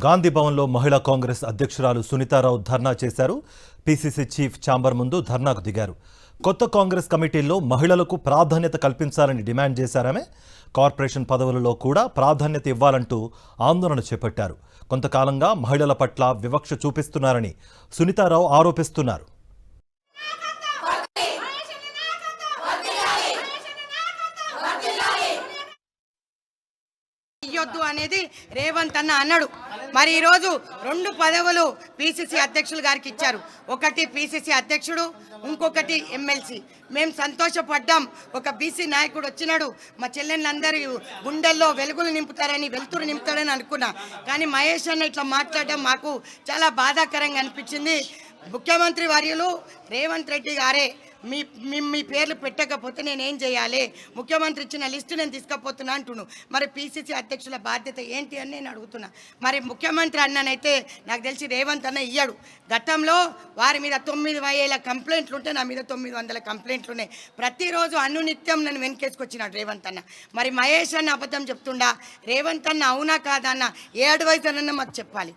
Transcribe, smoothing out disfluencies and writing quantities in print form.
గాంధీ భవన్లో మహిళా కాంగ్రెస్ అధ్యక్షురాలు సునీతారావు ధర్నా చేశారు. పీసీసీ చీఫ్ ఛాంబర్ ముందు ధర్నాకు దిగారు. కొత్త కాంగ్రెస్ కమిటీల్లో మహిళలకు ప్రాధాన్యత కల్పించాలని డిమాండ్ చేశారామె. కార్పొరేషన్ పదవులలో కూడా ప్రాధాన్యత ఇవ్వాలంటూ ఆందోళన చేపట్టారు. కొంతకాలంగా మహిళల పట్ల వివక్ష చూపిస్తున్నారని సునీతారావు ఆరోపిస్తున్నారు. ఇయ్యొద్దు అనేది రేవంత్ అన్న అన్నాడు. మరి ఈరోజు 2 పదవులు పీసీసీ అధ్యక్షులు గారికి ఇచ్చారు. ఒకటి పీసీసీ అధ్యక్షుడు, ఇంకొకటి ఎమ్మెల్సీ. మేము సంతోషపడ్డాం. ఒక బీసీ నాయకుడు వచ్చినాడు, మా చెల్లెళ్ళందరూ గుండెల్లో వెలుగులు నింపుతారని, వెలుతురు నింపుతారని అనుకున్నా. కానీ మహేష్ అన్న ఇట్లా మాట్లాడడం మాకు చాలా బాధాకరంగా అనిపించింది. ముఖ్యమంత్రి వర్యులు రేవంత్ రెడ్డి గారే మీ పేర్లు పెట్టకపోతే నేనేం చేయాలి? ముఖ్యమంత్రి ఇచ్చిన లిస్టు నేను తీసుకపోతున్నా అంటున్నాను. మరి పీసీసీ అధ్యక్షుల బాధ్యత ఏంటి అని నేను అడుగుతున్నా. మరి ముఖ్యమంత్రి అన్ననైతే నాకు తెలిసి రేవంత్ అన్న ఇయ్యాడు. గతంలో వారి మీద 9,000 కంప్లైంట్లు ఉంటే నా మీద 900 కంప్లైంట్లు ఉన్నాయి. ప్రతిరోజు అనునిత్యం నన్ను వెనకేసుకొచ్చినాడు రేవంత్ అన్న. మరి మహేష్ అన్న అబద్ధం చెప్తుండా? రేవంత్ అన్న అవునా కాదా అన్న ఏ అడ్వైజర్ అన్న మాకు చెప్పాలి.